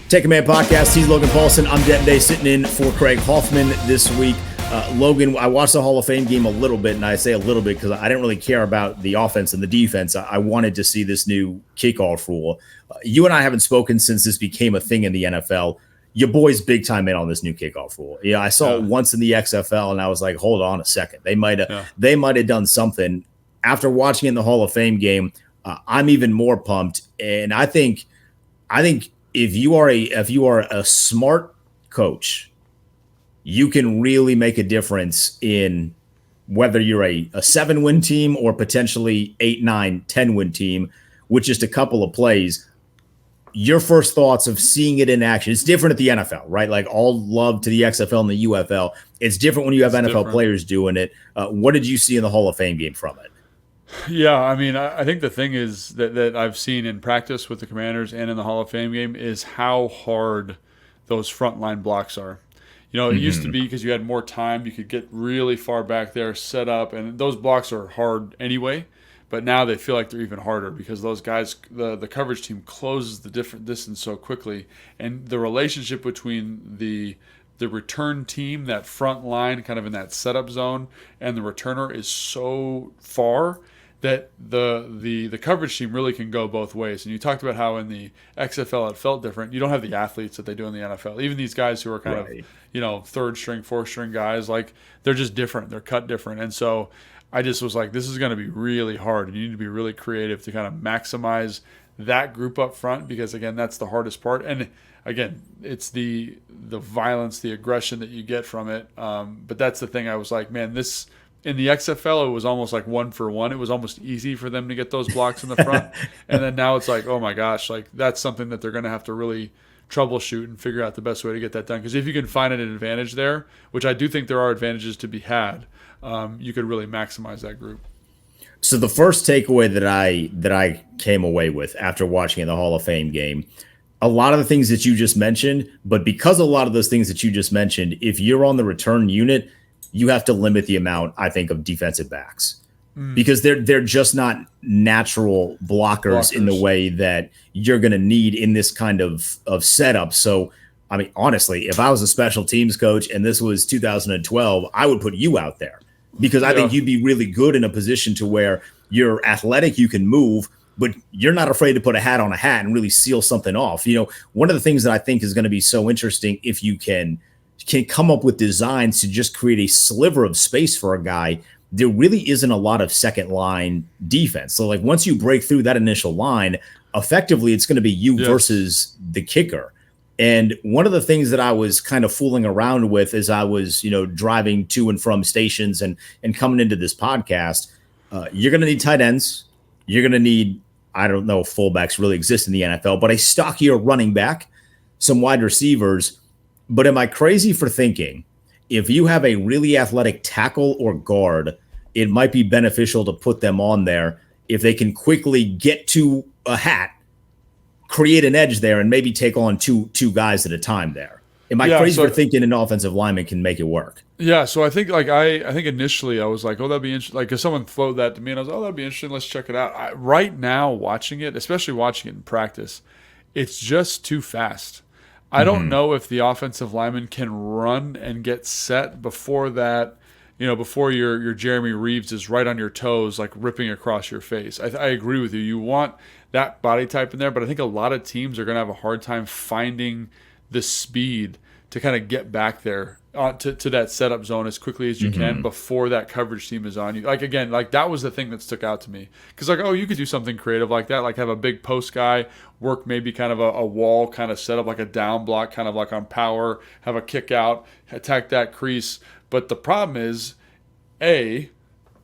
Take Command Podcast. He's Logan Paulson. I'm Denton Day, sitting in for Craig Hoffman this week. Logan, I watched the Hall of Fame game a little bit, and I say a little bit because I didn't really care about the offense and the defense. I wanted to see this new kickoff rule. You and I haven't spoken since this became a thing in the NFL. Your boy's big time in on this new kickoff rule. Yeah, I saw it once in the XFL, and I was like, hold on a second. They might have done something. After watching it in the Hall of Fame game, I'm even more pumped, and I think if you are a smart coach, you can really make a difference in whether you're a 7-win team or potentially 8, 9, 10-win team with just a couple of plays. Your first thoughts of seeing it in action. It's different at the NFL, right? Like all love to the XFL and the UFL. It's different when you have NFL players doing it. What did you see in the Hall of Fame game from it? Yeah, I mean, I think the thing is that I've seen in practice with the Commanders and in the Hall of Fame game is how hard those frontline blocks are. You know, it used to be because you had more time, you could get really far back there, set up, and those blocks are hard anyway. But now they feel like they're even harder because those guys, the coverage team closes the different distance so quickly, and the relationship between the return team, that front line, kind of in that setup zone, and the returner is so far that the coverage team really can go both ways. And you talked about how in the XFL it felt different. You don't have the athletes that they do in the NFL. Even these guys who are kind of, third string, fourth string guys, like they're just different. They're cut different. And so I just was like, this is going to be really hard. And you need to be really creative to kind of maximize that group up front because, again, that's the hardest part. And, again, it's the violence, the aggression that you get from it. But that's the thing I was like, man, this – in the XFL, it was almost like 1-for-1. It was almost easy for them to get those blocks in the front. And then now it's like, oh, my gosh, like that's something that they're going to have to really troubleshoot and figure out the best way to get that done. Because if you can find an advantage there, which I do think there are advantages to be had, you could really maximize that group. So the first takeaway that I came away with after watching in the Hall of Fame game, a lot of the things that you just mentioned, but because a lot of those things that you just mentioned, if you're on the return unit, you have to limit the amount, I think, of defensive backs because they're just not natural blockers in the way that you're going to need in this kind of setup. So, I mean, honestly, if I was a special teams coach and this was 2012, I would put you out there because I think you'd be really good in a position to where you're athletic, you can move, but you're not afraid to put a hat on a hat and really seal something off. You know, one of the things that I think is going to be so interesting if you can come up with designs to just create a sliver of space for a guy, there really isn't a lot of second line defense. So like once you break through that initial line, effectively it's going to be you versus the kicker. And one of the things that I was kind of fooling around with as I was, driving to and from stations and coming into this podcast, you're going to need tight ends. You're going to need, I don't know if fullbacks really exist in the NFL, but a stockier running back, some wide receivers. But am I crazy for thinking if you have a really athletic tackle or guard, it might be beneficial to put them on there if they can quickly get to a hat, create an edge there, and maybe take on two guys at a time there? Am I crazy for thinking an offensive lineman can make it work? Yeah, so I think I think initially I was like, oh, that'd be interesting. Like, if someone floated that to me, and I was like, oh, that'd be interesting. Let's check it out. Right now, watching it, especially watching it in practice, it's just too fast. I don't know if the offensive lineman can run and get set before that, before your Jeremy Reeves is right on your toes, like ripping across your face. I agree with you. You want that body type in there, but I think a lot of teams are going to have a hard time finding the speed to kind of get back there to that setup zone as quickly as you can before that coverage team is on you. Like, again, like that was the thing that stuck out to me. Because, like, oh, you could do something creative like that, like have a big post guy work maybe kind of a wall kind of setup, like a down block, kind of like on power, have a kick out, attack that crease. But the problem is, A,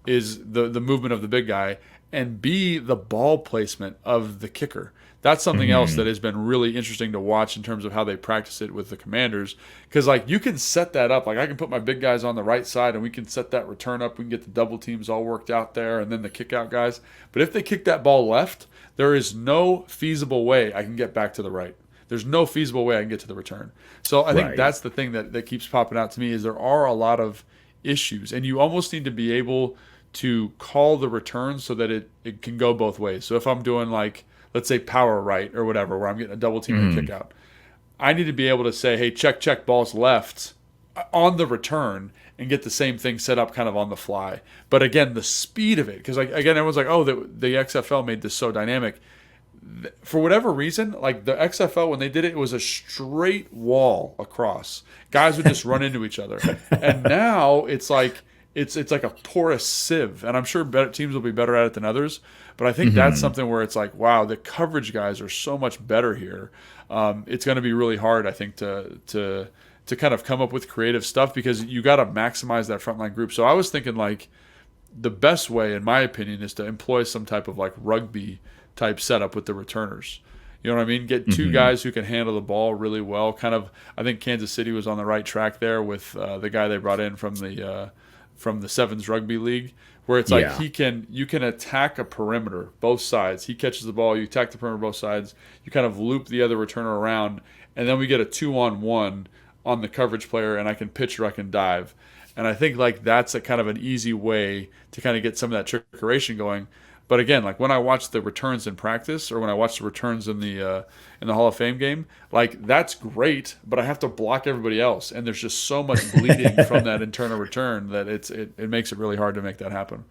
is the movement of the big guy, and B, the ball placement of the kicker. That's something else that has been really interesting to watch in terms of how they practice it with the Commanders. Because, like, you can set that up. Like, I can put my big guys on the right side, and we can set that return up. We can get the double teams all worked out there, and then the kick-out guys. But if they kick that ball left, there is no feasible way I can get back to the right. There's no feasible way I can get to the return. So I think that's the thing that keeps popping out to me is there are a lot of issues. And you almost need to be able to call the return so that it can go both ways. So if I'm doing, like, let's say power right or whatever, where I'm getting a double team and a kick out, I need to be able to say, hey, check, balls left on the return and get the same thing set up kind of on the fly. But again, the speed of it, because like, again, everyone's like, oh, the XFL made this so dynamic. For whatever reason, like the XFL, when they did it, it was a straight wall across. Guys would just run into each other. And now it's like a porous sieve. And I'm sure teams will be better at it than others. But I think that's something where it's like, wow, the coverage guys are so much better here. It's going to be really hard, I think, to kind of come up with creative stuff, because you got to maximize that frontline group. So I was thinking like the best way, in my opinion, is to employ some type of like rugby type setup with the returners. You know what I mean? Get two guys who can handle the ball really well. Kind of, I think Kansas City was on the right track there with the guy they brought in from the Sevens Rugby League, where it's like you can attack a perimeter, both sides. He catches the ball, you attack the perimeter both sides, you kind of loop the other returner around, and then we get a 2-on-1 on the coverage player, and I can pitch or I can dive. And I think like that's a kind of an easy way to kind of get some of that trickeration going. But again, like when I watch the returns in practice, or when I watch the returns in the Hall of Fame game, like that's great, but I have to block everybody else, and there's just so much bleeding from that internal return that it makes it really hard to make that happen.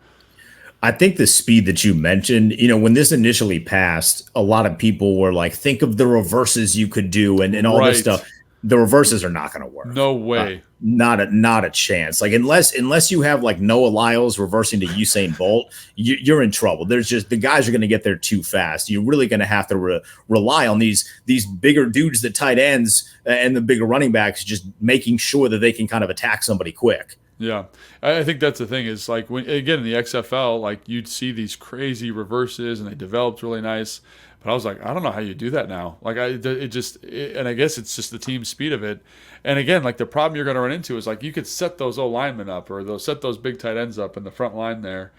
I think the speed that you mentioned, when this initially passed, a lot of people were like, think of the reverses you could do and all this stuff. The reverses are not going to work. No way. Not a chance. Like unless you have like Noah Lyles reversing to Usain Bolt, you're in trouble. There's just the guys are going to get there too fast. You're really going to have to rely on these bigger dudes, the tight ends and the bigger running backs, just making sure that they can kind of attack somebody quick. Yeah, I think that's the thing is like when again in the XFL, like you'd see these crazy reverses and they developed really nice. But I was like, I don't know how you do that now. Like and I guess it's just the team speed of it. And again, like the problem you're going to run into is like you could set those O linemen up, or set those big tight ends up in the front line there,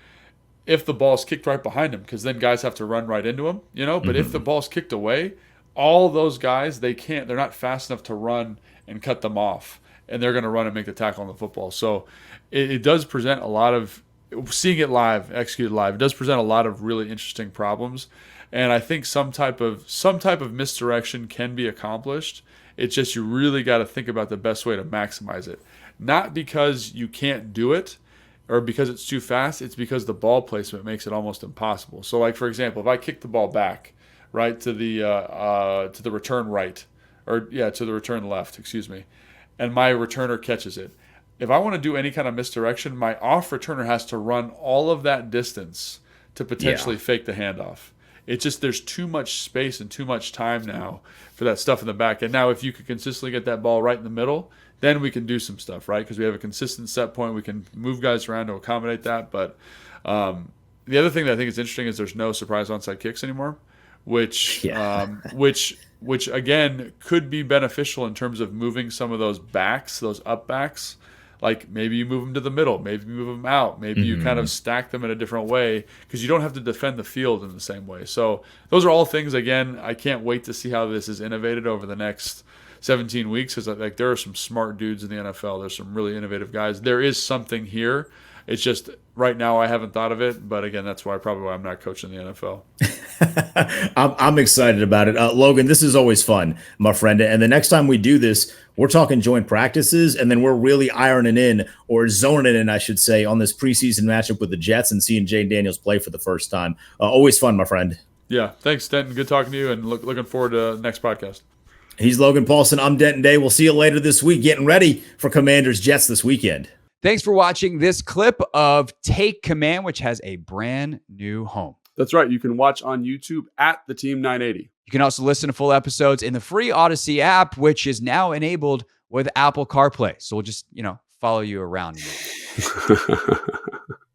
if the ball's kicked right behind them, because then guys have to run right into them, But if the ball's kicked away, all those guys they're not fast enough to run and cut them off, and they're going to run and make the tackle on the football. So it does present a lot of seeing it live, executed live. It does present a lot of really interesting problems. And I think some type of misdirection can be accomplished. It's just you really got to think about the best way to maximize it. Not because you can't do it or because it's too fast. It's because the ball placement makes it almost impossible. So, like for example, if I kick the ball back, right to the return right, to the return left, and my returner catches it. If I want to do any kind of misdirection, my off returner has to run all of that distance to potentially fake the handoff. It's just there's too much space and too much time now for that stuff in the back. And now if you could consistently get that ball right in the middle, then we can do some stuff, right? Because we have a consistent set point. We can move guys around to accommodate that. But the other thing that I think is interesting is there's no surprise onside kicks anymore, which again could be beneficial in terms of moving some of those backs, those up backs. Like maybe you move them to the middle, maybe you move them out, maybe you kind of stack them in a different way because you don't have to defend the field in the same way. So those are all things, again, I can't wait to see how this is innovated over the next 17 weeks because like there are some smart dudes in the NFL. There's some really innovative guys. There is something here. It's just right now I haven't thought of it. But again, that's probably why I'm not coaching the NFL. I'm excited about it. Logan, this is always fun, my friend. And the next time we do this, we're talking joint practices, and then we're really ironing in or zoning in, I should say, on this preseason matchup with the Jets and seeing Jane Daniels play for the first time. Always fun, my friend. Yeah, thanks, Denton. Good talking to you, and looking forward to the next podcast. He's Logan Paulson. I'm Denton Day. We'll see you later this week, getting ready for Commanders Jets this weekend. Thanks for watching this clip of Take Command, which has a brand new home. That's right. You can watch on YouTube at the Team 980. You can also listen to full episodes in the free Odyssey app, which is now enabled with Apple CarPlay. So we'll just, follow you around.